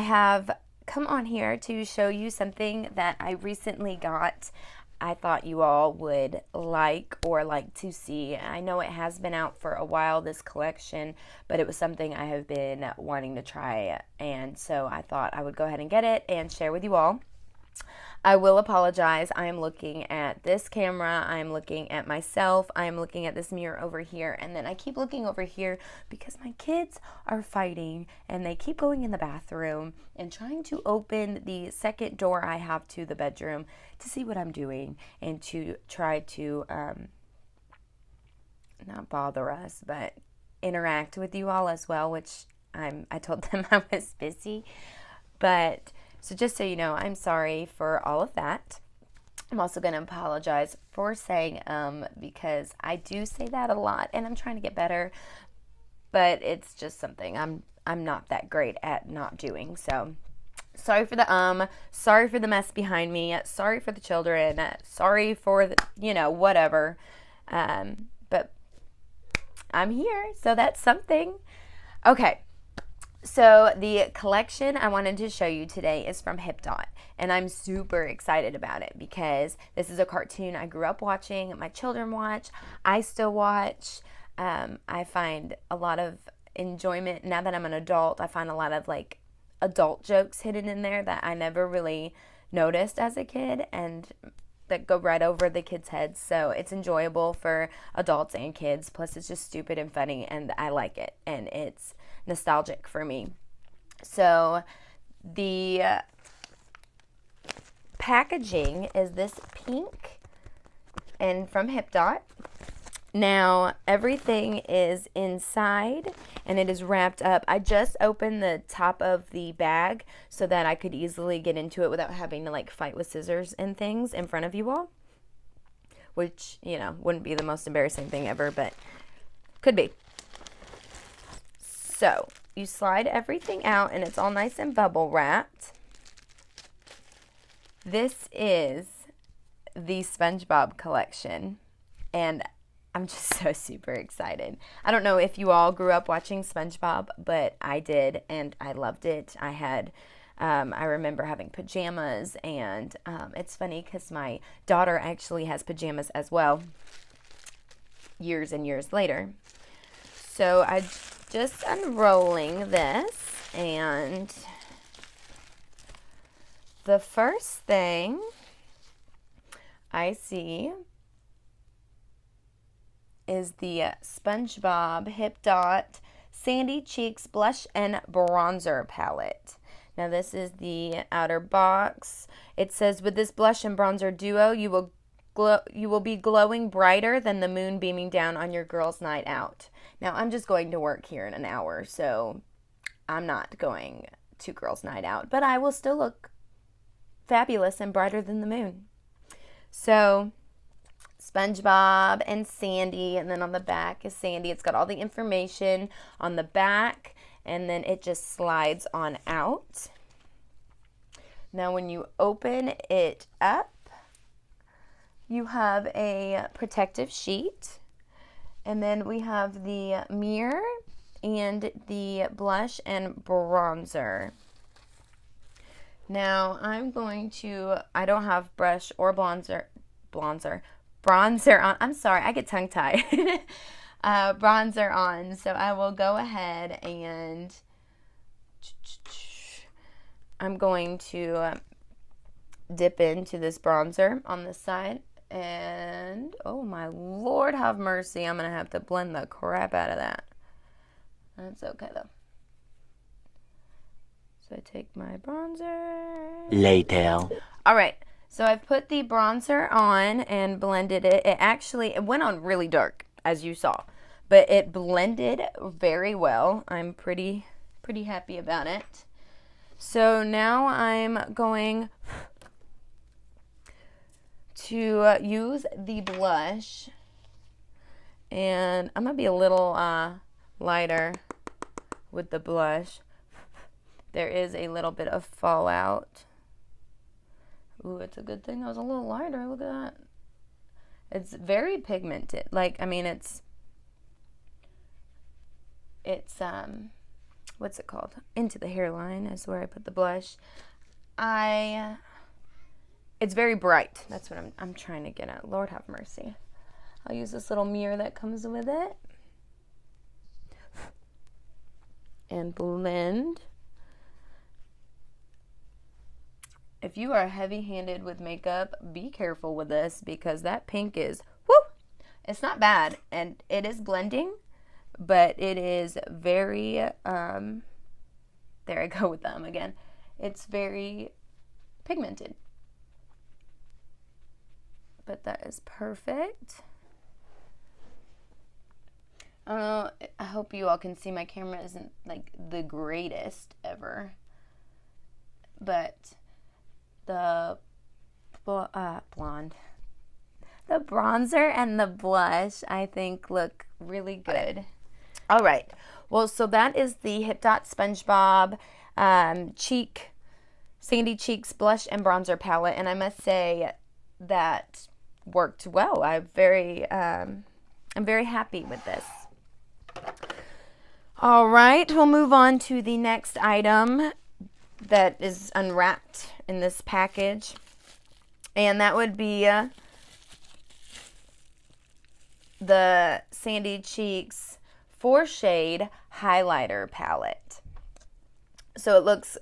I have come on here to show you something that I recently got. I thought you all would like or like to see. I know it has been out for a while, this collection, but it was something I have been wanting to try, and so I thought I would go ahead and get it and share with you all. I will apologize. I am looking at this camera. I am looking at myself. I am looking at this mirror over here. And then I keep looking over here because my kids are fighting and they keep going in the bathroom and trying to open the second door I have to the bedroom to see what I'm doing and to try to not bother us, but interact with you all as well, which I told them I was busy. But so just so you know, I'm sorry for all of that. I'm also going to apologize for saying because I do say that a lot and I'm trying to get better, but it's just something I'm not that great at not doing. So sorry for the sorry for the mess behind me, sorry for the children, sorry for the, whatever. But I'm here, so that's something. Okay. So the collection I wanted to show you today is from Hipdot, and I'm super excited about it because this is a cartoon I grew up watching, my children watch, I still watch. I find a lot of enjoyment now that I'm an adult. I find a lot of like adult jokes hidden in there that I never really noticed as a kid and that go right over the kids' heads. So it's enjoyable for adults and kids. Plus it's just stupid and funny and I like it, and it's nostalgic for me. So the packaging is this pink and from Hipdot. Now everything is inside and it is wrapped up. I just opened the top of the bag so that I could easily get into it without having to like fight with scissors and things in front of you all, which wouldn't be the most embarrassing thing ever, but could be. So you slide everything out and it's all nice and bubble wrapped. This is the SpongeBob collection and I'm just so super excited. I don't know if you all grew up watching SpongeBob, but I did and I loved it. I remember having pajamas, and it's funny because my daughter actually has pajamas as well years and years later. So I just unrolling this, and the first thing I see is the SpongeBob Hipdot Sandy Cheeks Blush and Bronzer Palette. Now this is the outer box. It says, with this blush and bronzer duo, you will be glowing brighter than the moon beaming down on your girls' night out. Now, I'm just going to work here in an hour, so I'm not going to girls' night out, but I will still look fabulous and brighter than the moon. So, SpongeBob and Sandy, and then on the back is Sandy. It's got all the information on the back, and then it just slides on out. Now, when you open it up, you have a protective sheet. And then we have the mirror and the blush and bronzer. Now I don't have brush or bronzer on. I'm sorry, I get tongue tied. Bronzer on. So I will go ahead and I'm going to dip into this bronzer on this side. And, oh my Lord, have mercy, I'm going to have to blend the crap out of that. That's okay, though. So I take my bronzer. Later. All right, so I've put the bronzer on and blended it. It went on really dark, as you saw. But it blended very well. I'm pretty happy about it. So now I'm going to use the blush, and I'm gonna be a little lighter with the blush. There is a little bit of fallout. Ooh, it's a good thing I was a little lighter. Look at that. It's very pigmented. Like, I mean, it's what's it called? Into the hairline is where I put the blush. It's very bright. That's what I'm trying to get at. Lord have mercy. I'll use this little mirror that comes with it. And blend. If you are heavy-handed with makeup, be careful with this because that pink is, whoo! It's not bad, and it is blending, but it is very, there I go with them again. It's very pigmented. But that is perfect. I don't know, I hope you all can see my camera isn't like the greatest ever. But the blonde, the bronzer and the blush I think look really good. All right, well, so that is the Hipdot Spongebob Sandy Cheeks Blush and Bronzer Palette, and I must say that worked well. I'm very happy with this. All right, we'll move on to the next item that is unwrapped in this package, and that would be the Sandy Cheeks 4-shade highlighter palette. So it looks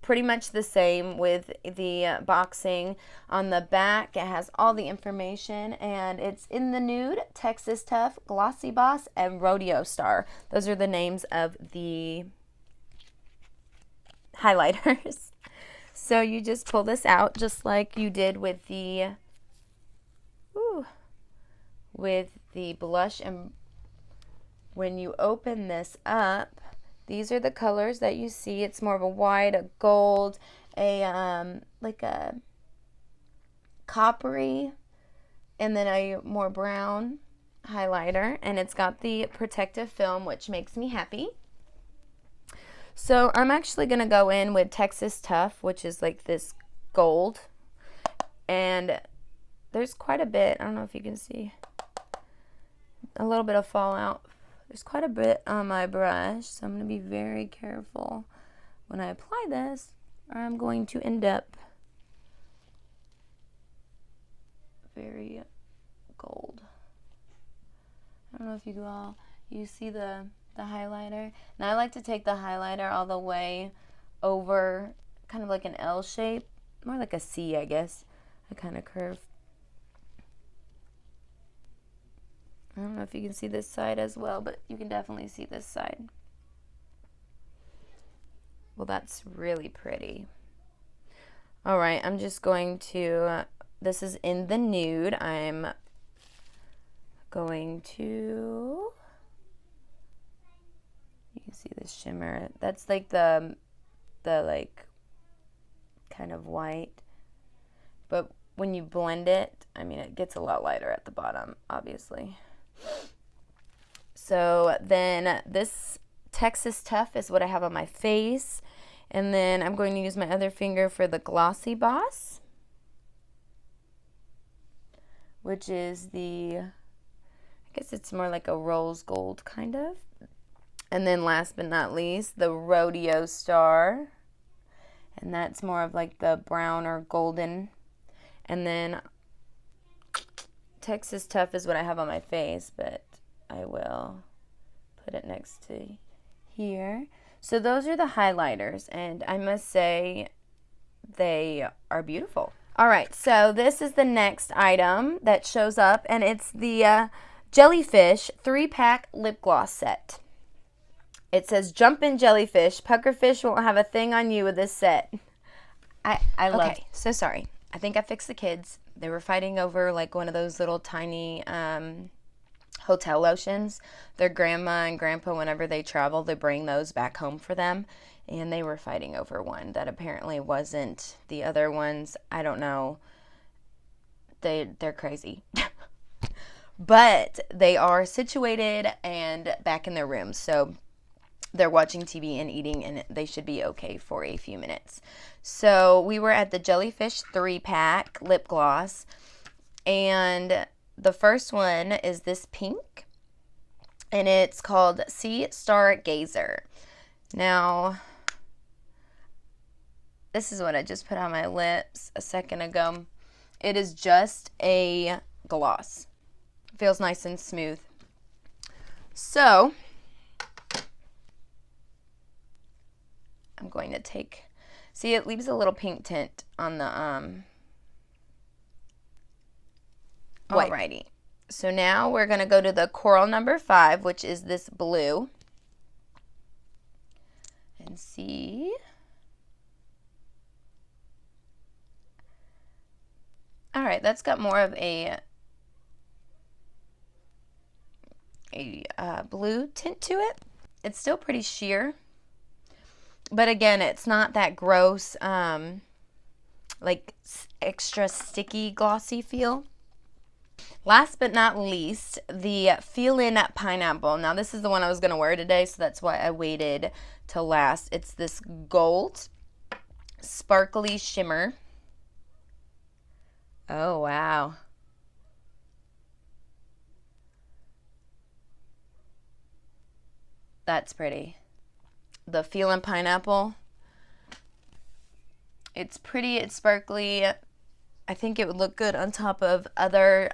pretty much the same with the boxing. On the back, it has all the information, and it's in the nude, Texas Tough, Glossy Boss, and Rodeo Star. Those are the names of the highlighters. So you just pull this out just like you did with the blush, and when you open this up, these are the colors that you see. It's more of a white, a gold, like a coppery, and then a more brown highlighter, and it's got the protective film, which makes me happy. So I'm actually going to go in with Texas Tough, which is like this gold, and there's quite a bit, I don't know if you can see, a little bit of fallout. There's quite a bit on my brush, so I'm going to be very careful when I apply this, or I'm going to end up very gold. I don't know if you see the highlighter. Now I like to take the highlighter all the way over, kind of like an L shape, more like a C, I guess. I kind of curve. I don't know if you can see this side as well, but you can definitely see this side. Well, that's really pretty. All right, I'm just going to, this is in the nude. I'm going to, you can see the shimmer. That's like the like kind of white. But when you blend it, I mean, it gets a lot lighter at the bottom, obviously. So then this Texas Tough is what I have on my face. And then I'm going to use my other finger for the Glossy Boss, which is I guess it's more like a rose gold kind of. And then last but not least, the Rodeo Star. And that's more of like the brown or golden. And then Texas Tough is what I have on my face, but I will put it next to here. So those are the highlighters, and I must say they are beautiful. All right, so this is the next item that shows up, and it's the Jellyfish 3-pack lip gloss set. It says, "Jumpin' Jellyfish, Puckerfish won't have a thing on you with this set." I love. Okay, so sorry. I think I fixed the kids. They were fighting over like one of those little tiny hotel lotions. Their grandma and grandpa, whenever they travel, they bring those back home for them. And they were fighting over one that apparently wasn't the other ones. I don't know. They're crazy. But they are situated and back in their rooms. So they're watching TV and eating, and they should be okay for a few minutes. So we were at the Jellyfish 3-pack lip gloss, and the first one is this pink, and it's called Sea Star Gazer. Now, this is what I just put on my lips a second ago. It is just a gloss. It feels nice and smooth. So, I'm going to take, see, it leaves a little pink tint on the white. Alrighty. So now we're going to go to the Coral number 5, which is this blue. And see. Alright, that's got more of a blue tint to it. It's still pretty sheer. But again, it's not that gross, like extra sticky, glossy feel. Last but not least, the Feelin Pineapple. Now, this is the one I was going to wear today, so that's why I waited till last. It's this gold sparkly shimmer. Oh, wow. That's pretty. The Feelin Pineapple. It's pretty, it's sparkly. I think it would look good on top of other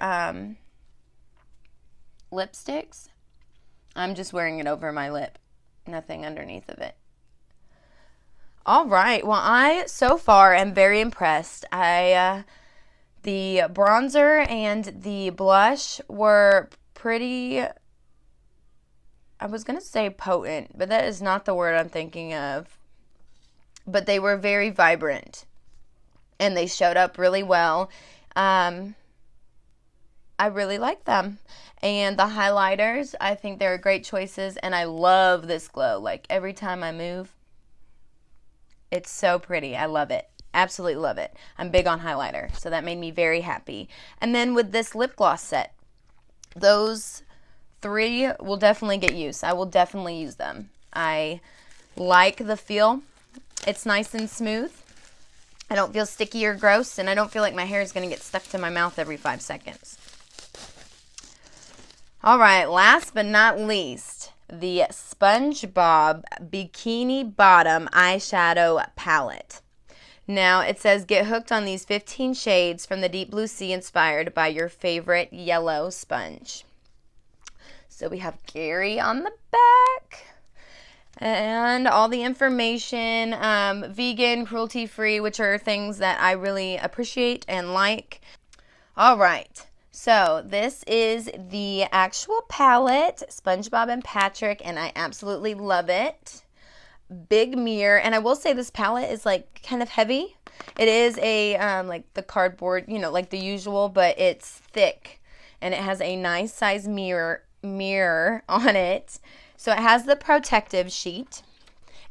lipsticks. I'm just wearing it over my lip. Nothing underneath of it. All right. Well, I so far am very impressed. The bronzer and the blush were pretty, I was going to say potent, but that is not the word I'm thinking of. But they were very vibrant. And they showed up really well. I really like them. And the highlighters, I think they're great choices. And I love this glow. Like, every time I move, it's so pretty. I love it. Absolutely love it. I'm big on highlighter, so that made me very happy. And then with this lip gloss set, those 3 will definitely get used. I will definitely use them. I like the feel. It's nice and smooth. I don't feel sticky or gross, and I don't feel like my hair is going to get stuck to my mouth every 5 seconds. All right, last but not least, the SpongeBob Bikini Bottom Eyeshadow Palette. Now, it says, get hooked on these 15 shades from the deep blue sea inspired by your favorite yellow sponge. So we have Gary on the back. And all the information, vegan, cruelty-free, which are things that I really appreciate and like. All right, so this is the actual palette, SpongeBob and Patrick, and I absolutely love it. Big mirror, and I will say this palette is like kind of heavy. It is a like the cardboard, you know, like the usual, but it's thick, and it has a nice size mirror on it. So it has the protective sheet,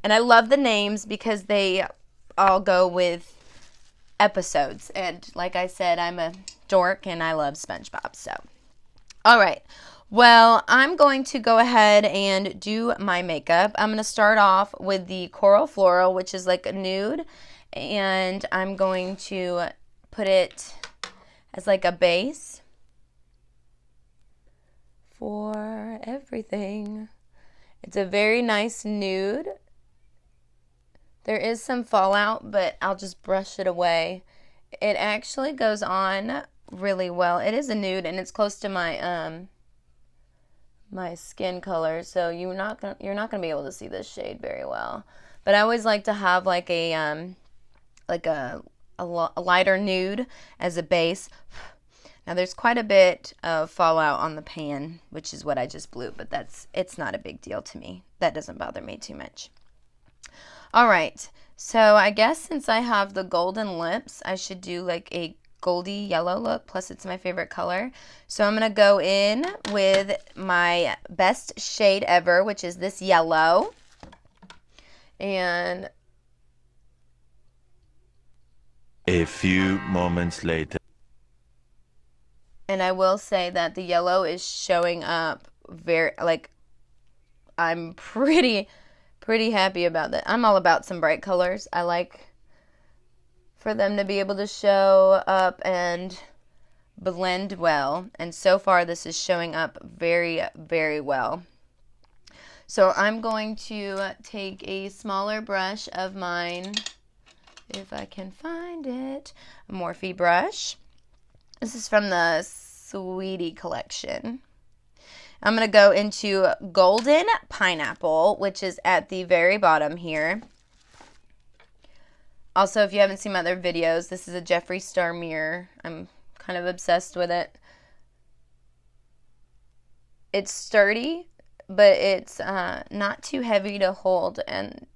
and I love the names because they all go with episodes. And like I said, I'm a dork and I love SpongeBob. So, all right. Well, I'm going to go ahead and do my makeup. I'm going to start off with the Coral Floral, which is like a nude, and I'm going to put it as like a base for everything. It's a very nice nude. There is some fallout, but I'll just brush it away. It actually goes on really well. It is a nude, and it's close to my my skin color, so you're not gonna be able to see this shade very well. But I always like to have like a lighter nude as a base. Now, there's quite a bit of fallout on the pan, which is what I just blew, but it's not a big deal to me. That doesn't bother me too much. All right, so I guess since I have the golden lips, I should do like a goldy yellow look, plus it's my favorite color. So I'm going to go in with my best shade ever, which is this yellow. And a few moments later. And I will say that the yellow is showing up very, like, I'm pretty happy about that. I'm all about some bright colors. I like for them to be able to show up and blend well. And so far, this is showing up very, very well. So I'm going to take a smaller brush of mine, if I can find it, a Morphe brush. This is from the Sweetie collection. I'm going to go into Golden Pineapple, which is at the very bottom here. Also, if you haven't seen my other videos, this is a JEFFREE Star mirror. I'm kind of obsessed with it. It's sturdy, but it's not too heavy to hold and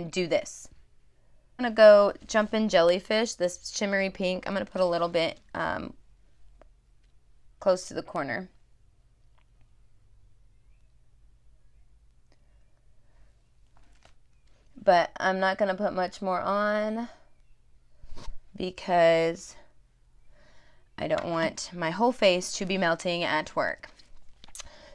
do this. I'm going to go Jumpin' Jellyfish, this shimmery pink. I'm going to put a little bit close to the corner. But I'm not going to put much more on because I don't want my whole face to be melting at work.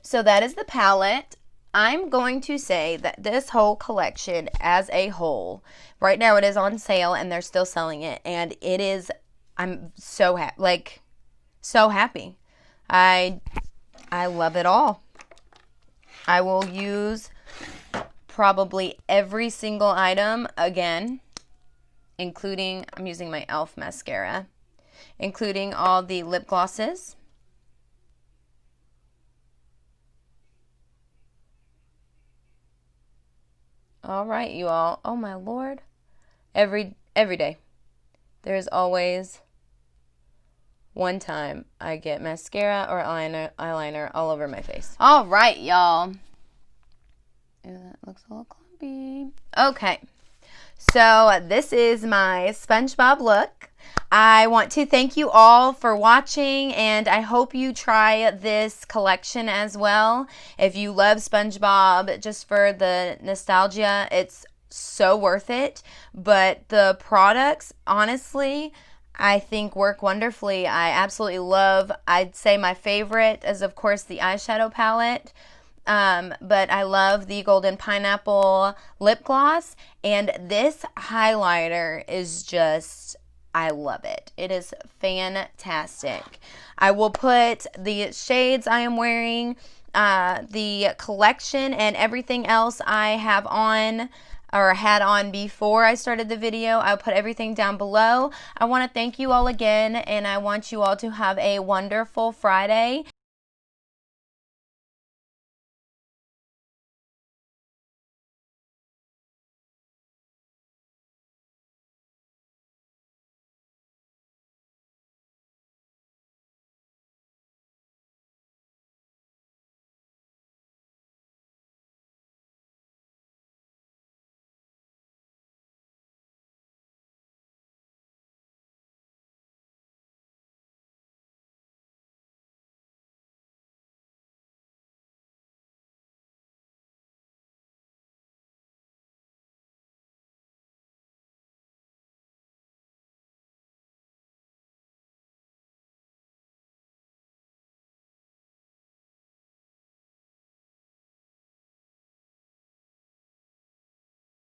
So that is the palette. I'm going to say that this whole collection as a whole, right now it is on sale and they're still selling it. And it is, I'm so happy, so happy. I love it all. I will use probably every single item again, including, I'm using my e.l.f. mascara, including all the lip glosses. All right, you all. Oh my Lord. Every day. There's always one time I get mascara or eyeliner all over my face. All right, y'all. That looks a little clumpy. Okay, so this is my SpongeBob look. I want to thank you all for watching, and I hope you try this collection as well. If you love SpongeBob, just for the nostalgia, it's so worth it. But the products, honestly, I think work wonderfully. I absolutely love, I'd say my favorite is, of course, the eyeshadow palette. But I love the Golden Pineapple lip gloss, and this highlighter is just, I love it. It is fantastic. I will put the shades I am wearing, the collection, and everything else I have on or had on before I started the video. I'll put everything down below. I want to thank you all again, and I want you all to have a wonderful Friday.